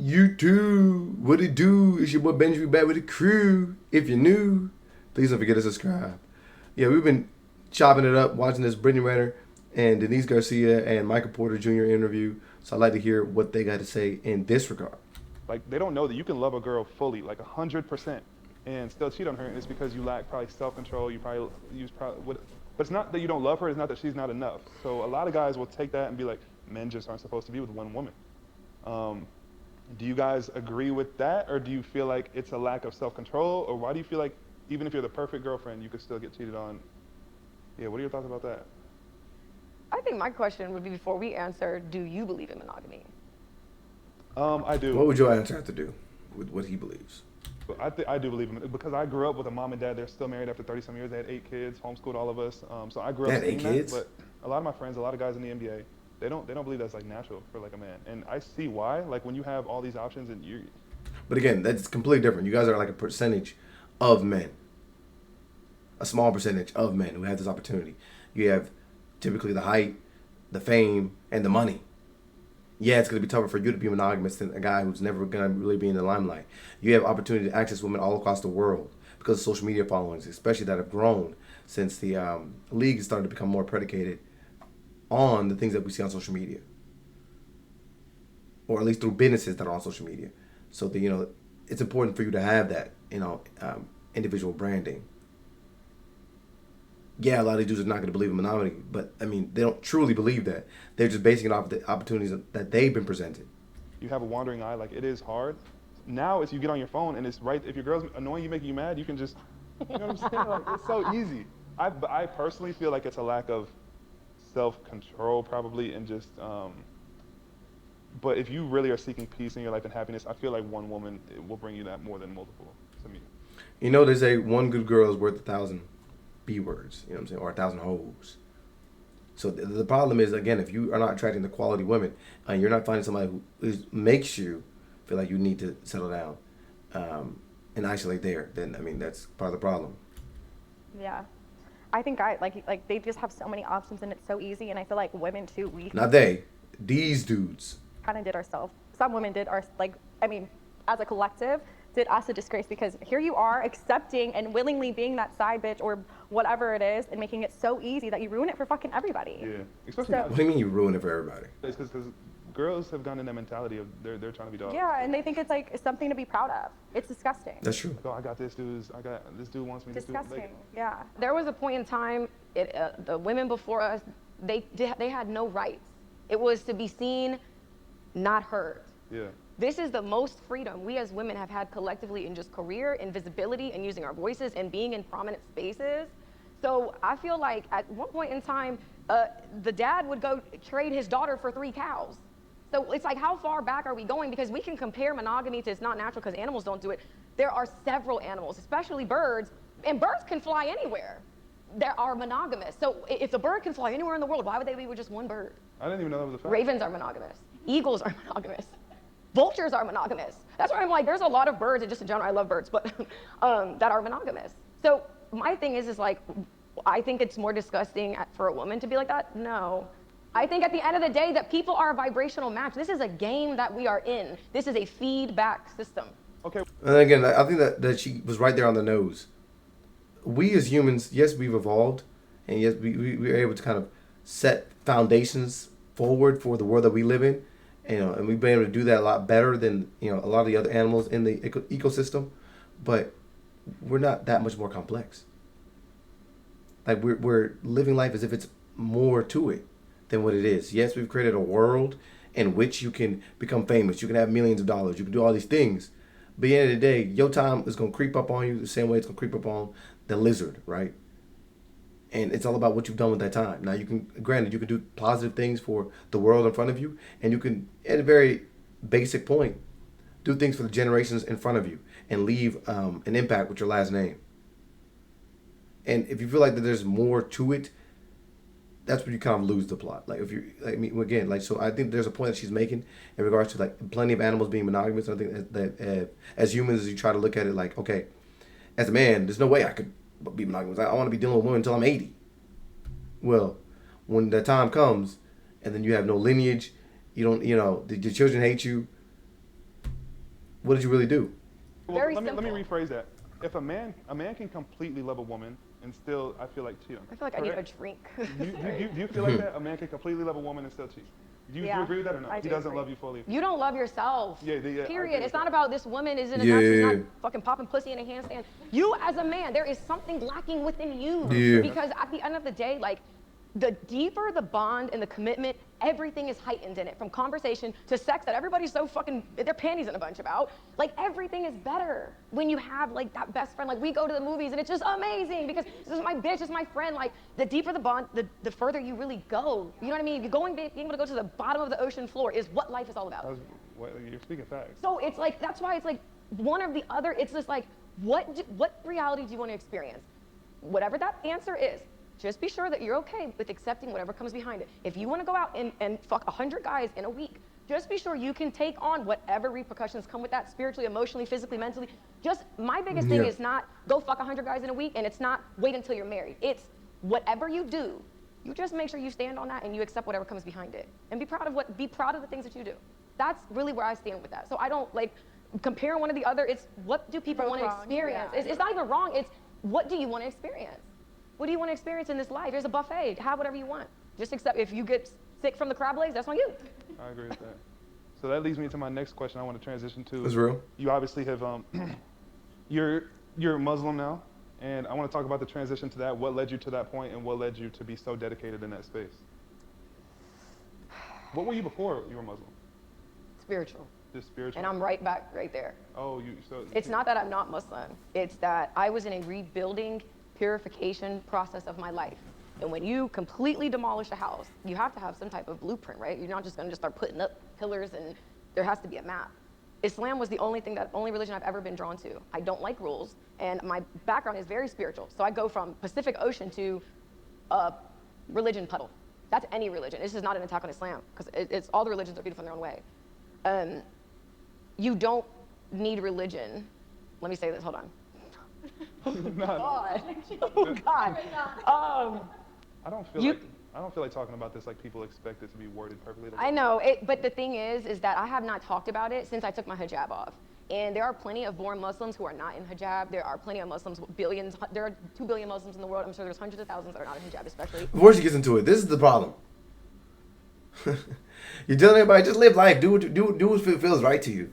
You too. What it do? It's your boy Benji back with the crew. If you're new, please don't forget to subscribe. Yeah, we've been chopping it up, watching this Brittany Renner and Denise Garcia and Michael Porter Jr. interview. So I'd like to hear what they got to say in this regard. Like, they don't know that you can love a girl fully, like 100%, and still cheat on her, and it's because you lack probably self-control. You probably use but it's not that you don't love her. It's not that she's not enough. So a lot of guys will take that and be like, men just aren't supposed to be with one woman. Do you guys agree with that, or do you feel like it's a lack of self-control, or why do you feel like even if you're the perfect girlfriend, you could still get cheated on? Yeah, what are your thoughts about that? I think my question would be, before we answer, do you believe in monogamy? I do. What would your answer have to do with what he believes? I do believe in it because I grew up with a mom and dad. They're still married after 30-some years. They had 8 kids, homeschooled all of us. So I grew up seeing that. But a lot of my friends, a lot of guys in the NBA, they don't believe that's like natural for like a man. And I see why. Like when you have all these options and you. But again, that's completely different. You guys are like a percentage of men. A small percentage of men who have this opportunity. You have typically the height, the fame, and the money. Yeah, it's going to be tougher for you to be monogamous than a guy who's never going to really be in the limelight. You have opportunity to access women all across the world because of social media followings, especially that have grown since the league has started to become more predicated on the things that we see on social media, or at least through businesses that are on social media. So that it's important for you to have that individual branding. Yeah, a lot of these dudes are not going to believe in monogamy, but I mean, they don't truly believe that. They're just basing it off the opportunities that they've been presented. You have a wandering eye, like it is hard. Now, if you get on your phone and it's right, if your girl's annoying you, making you mad, you can just, you know what I'm saying? Like, it's so easy. I personally feel like it's a lack of self-control probably, and just, but if you really are seeking peace in your life and happiness, I feel like one woman will bring you that more than multiple, to me. They say one good girl is worth 1,000 B words, you know what I'm saying, or 1,000 hoes. So the problem is, again, if you are not attracting the quality women and you're not finding somebody who makes you feel like you need to settle down and isolate there, then I mean that's part of the problem. Yeah, I think like they just have so many options and it's so easy, and I feel like women too, Not these dudes kind of did ourselves. Some women did as a collective, did us a disgrace, because here you are accepting and willingly being that side bitch or whatever it is, and making it so easy that you ruin it for fucking everybody. Yeah, especially. What do you mean you ruin it for everybody? It's because girls have gone in that mentality of they're trying to be dogs. Yeah, and they think it's like something to be proud of. It's disgusting. That's true. Like, oh, I got this dude wants me. Disgusting. Yeah. There was a point in time, the women before us, they had no rights. It was to be seen, not heard. Yeah. This is the most freedom we as women have had collectively in just career and visibility and using our voices and being in prominent spaces. So I feel like at one point in time, the dad would go trade his daughter for 3 cows. So it's like, how far back are we going? Because we can compare monogamy to it's not natural because animals don't do it. There are several animals, especially birds, and birds can fly anywhere. There are monogamous. So if the bird can fly anywhere in the world, why would they be with just one bird? I didn't even know that was a fact. Ravens are monogamous. Eagles are monogamous. Vultures are monogamous. That's why I'm like, there's a lot of birds, and just in general, I love birds, but that are monogamous. So my thing is like, I think it's more disgusting for a woman to be like that. No. I think at the end of the day that people are a vibrational match. This is a game that we are in. This is a feedback system. Okay. And again, I think that she was right there on the nose. We as humans, yes, we've evolved, and yes, we are able to kind of set foundations forward for the world that we live in. And we've been able to do that a lot better than a lot of the other animals in the ecosystem, but we're not that much more complex. Like we're living life as if it's more to it than what it is. Yes, we've created a world in which you can become famous, you can have millions of dollars, you can do all these things, but at the end of the day, your time is gonna creep up on you the same way it's gonna creep up on the lizard, right? And it's all about what you've done with that time. Now, you can do positive things for the world in front of you, and you can, at a very basic point, do things for the generations in front of you and leave an impact with your last name. And if you feel like that there's more to it, that's when you kind of lose the plot. Like so I think there's a point that she's making in regards to like plenty of animals being monogamous. I think that as humans, you try to look at it like, okay, as a man, there's no way I could be monogamous. I want to be dealing with women until I'm 80. Well, when the time comes, and then you have no lineage, you don't, your children hate you, what did you really do? Well, Very let me simple. rephrase that. If a man can completely love a woman and still, I feel like, cheat on her. I feel like I need a drink. Do you feel like that? A man can completely love a woman and still cheat? Do you Yeah, agree with that or no? I He do doesn't agree. love you fully. You don't love yourself. Yeah, I agree Period. with It's not that. about this woman isn't enough. She's Yeah. not fucking popping pussy in a handstand. You as a man, there is something lacking within you. Yeah. Because at the end of the day, like, the deeper the bond and the commitment, everything is heightened in it. From conversation to sex that everybody's so fucking, their panties in a bunch about. Like, everything is better when you have, like, that best friend. Like, we go to the movies and it's just amazing because this is my bitch, this is my friend. Like, the deeper the bond, the further you really go. You know what I mean? Being able to go to the bottom of the ocean floor is what life is all about. You're speaking facts. So it's like, that's why it's like one or the other. It's just like, what reality do you want to experience? Whatever that answer is, just be sure that you're okay with accepting whatever comes behind it. If you want to go out and fuck 100 guys in a week, just be sure you can take on whatever repercussions come with that spiritually, emotionally, physically, mentally. Just, my biggest thing Yeah. is not go fuck 100 guys in a week, and it's not wait until you're married. It's whatever you do, you just make sure you stand on that and you accept whatever comes behind it. And be proud of the things that you do. That's really where I stand with that. So I don't like comparing one to the other. It's what do people Both want to wrong, experience? yeah. It's not even wrong. It's what do you want to experience? What do you want to experience in this life? There's a buffet. Have whatever you want. Just accept if you get sick from the crab legs, that's on you. I agree with that. So that leads me to my next question I want to transition to. That's real. You obviously have, you're Muslim now, and I want to talk about the transition to that. What led you to that point and what led you to be so dedicated in that space? What were you before you were Muslim? Spiritual. Just spiritual? And I'm right back right there. Oh, It's not that I'm not Muslim. It's that I was in a rebuilding, purification process of my life. And when you completely demolish a house, you have to have some type of blueprint, right? You're not just gonna just start putting up pillars, and there has to be a map. Islam was the only religion I've ever been drawn to. I don't like rules, and my background is very spiritual. So I go from Pacific Ocean to religion puddle. That's any religion. This is not an attack on Islam, because it's all the religions are beautiful in their own way. You don't need religion. Let me say this, hold on. God. Oh, God. I don't feel like talking about this like people expect it to be worded perfectly. I know, but the thing is that I have not talked about it since I took my hijab off. And there are plenty of born Muslims who are not in hijab. There are plenty of Muslims, billions. There are 2 billion Muslims in the world. I'm sure there's hundreds of thousands that are not in hijab, especially. Before she gets into it, this is the problem. You're telling everybody, just live life. Do what feels right to you.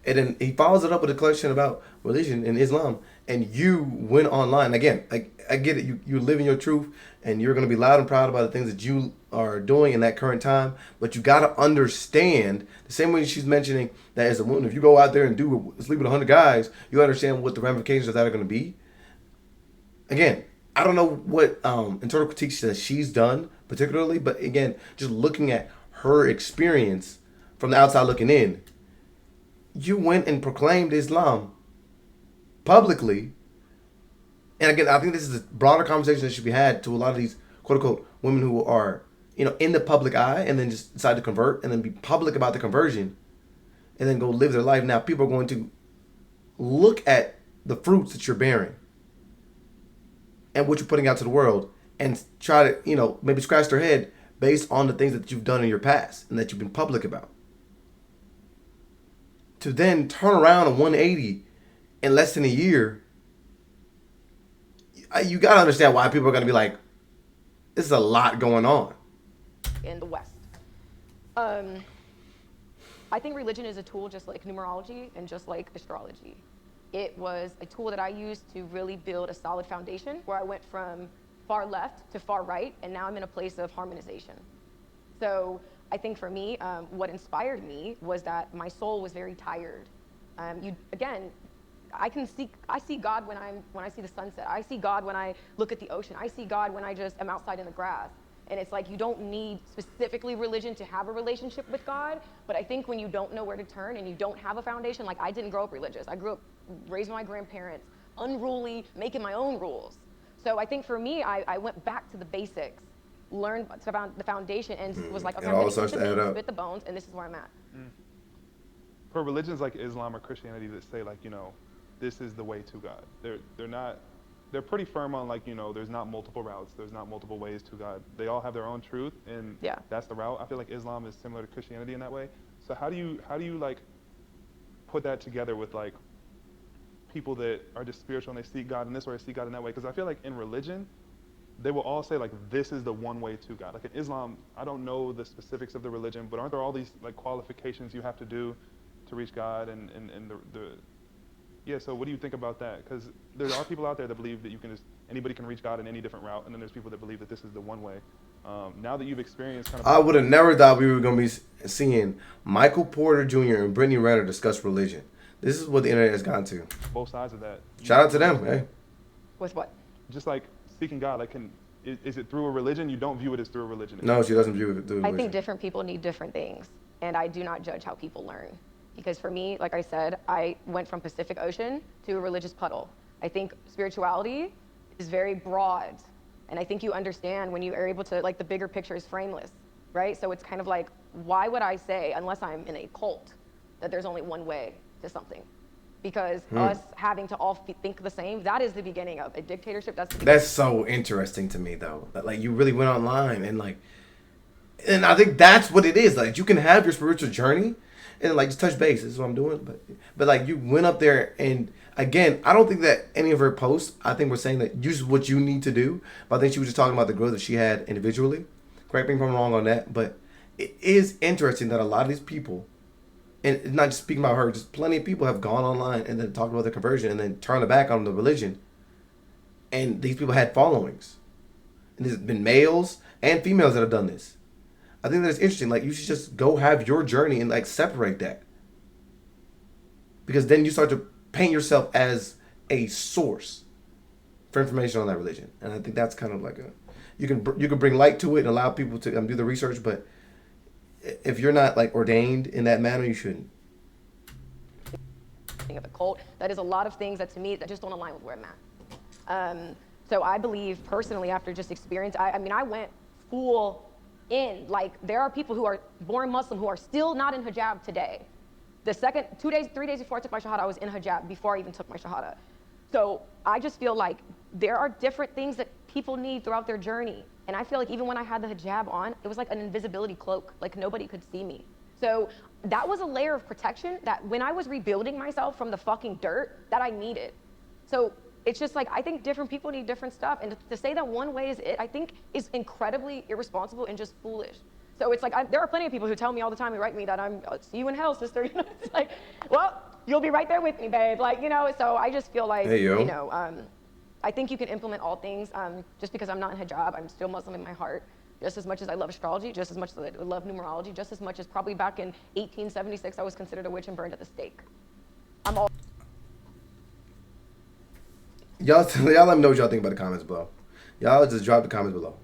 And then he follows it up with a question about religion and Islam. And you went online. Again, I get it. You're living your truth. And you're going to be loud and proud about the things that you are doing in that current time. But you got to understand, the same way she's mentioning that as a woman, if you go out there and sleep with 100 guys, you understand what the ramifications of that are going to be. Again, I don't know what internal critiques that she's done particularly, but again, just looking at her experience from the outside looking in, you went and proclaimed Islam publicly. And again, I think this is a broader conversation that should be had to a lot of these quote unquote women who are, in the public eye and then just decide to convert and then be public about the conversion and then go live their life. Now people are going to look at the fruits that you're bearing and what you're putting out to the world and try to, maybe scratch their head based on the things that you've done in your past and that you've been public about. To then turn around a 180 in less than a year, you got to understand why people are going to be like, this is a lot going on. In the West. I think religion is a tool just like numerology and just like astrology. It was a tool that I used to really build a solid foundation where I went from far left to far right, and now I'm in a place of harmonization. So I think for me, what inspired me was that my soul was very tired. I see God when I see the sunset. I see God when I look at the ocean. I see God when I just am outside in the grass. And it's like you don't need specifically religion to have a relationship with God. But I think when you don't know where to turn and you don't have a foundation, like I didn't grow up religious. I grew up raised by my grandparents, unruly, making my own rules. So I think for me, I went back to the basics, learned the foundation, and was like, okay, I'm going to spit the bones, and this is where I'm at. For religions like Islam or Christianity that say like, this is the way to God, they're pretty firm on like, there's not multiple routes, there's not multiple ways to God. They all have their own truth, and that's the route. I feel like Islam is similar to Christianity in that way. So how do you put that together with like people that are just spiritual and they seek God in this way or seek God in that way. Because I feel like in religion, they will all say like this is the one way to God. Like in Islam, I don't know the specifics of the religion, but aren't there all these like qualifications you have to do to reach God and the yeah, so what do you think about that? Because there are people out there that believe that anybody can reach God in any different route, and then there's people that believe that this is the one way. Now that you've experienced kind of... I would have never thought we were going to be seeing Michael Porter Jr. and Brittany Renner discuss religion. This is what the internet has gone to. Both sides of that. Shout out to them, hey. With what? Just like seeking God, like is it through a religion? You don't view it as through a religion. No, she doesn't view it through a religion. I think different people need different things, and I do not judge how people learn. Because for me, like I said, I went from Pacific Ocean to a religious puddle. I think spirituality is very broad. And I think you understand when you are able to, like the bigger picture is frameless, right? So it's kind of like, why would I say, unless I'm in a cult, that there's only one way to something? Because us having to all think the same, that is the beginning of a dictatorship. That's so interesting to me though. That, like you really went online and I think that's what it is. Like you can have your spiritual journey and like just touch base. This is what I'm doing. But like you went up there and again, I don't think that any of her posts, I think we're saying that use what you need to do. But I think she was just talking about the growth that she had individually. Correct me if I'm wrong on that. But it is interesting that a lot of these people, and not just speaking about her, just plenty of people have gone online and then talked about their conversion and then turned their back on the religion. And these people had followings. And there's been males and females that have done this. I think that's interesting. Like, you should just go have your journey and, like, separate that. Because then you start to paint yourself as a source for information on that religion. And I think that's kind of like you can bring light to it and allow people to do the research, but if you're not, like, ordained in that manner, you shouldn't. Of a cult, that is a lot of things that, to me, that just don't align with where I'm at. So I believe, personally, after just experience, I mean, I went full in. Like, there are people who are born Muslim who are still not in hijab today. The 3 days before I took my shahada, I was in hijab before I even took my shahada. So I just feel like there are different things that people need throughout their journey. And I feel like even when I had the hijab on, it was like an invisibility cloak, like nobody could see me. So that was a layer of protection that when I was rebuilding myself from the fucking dirt, that I needed. So it's just like, I think different people need different stuff. And to say that one way is it, I think is incredibly irresponsible and just foolish. So it's like, there are plenty of people who tell me all the time, who write me that I'll see you in hell, sister. You know, it's like, well, you'll be right there with me, babe. Like, you know, so I just feel like, hey, you know, I think you can implement all things. Just because I'm not in hijab, I'm still Muslim in my heart. Just as much as I love astrology, just as much as I love numerology, just as much as probably back in 1876, I was considered a witch and burned at the stake. I'm all... Y'all let me know what y'all think about the comments below. Y'all just drop the comments below.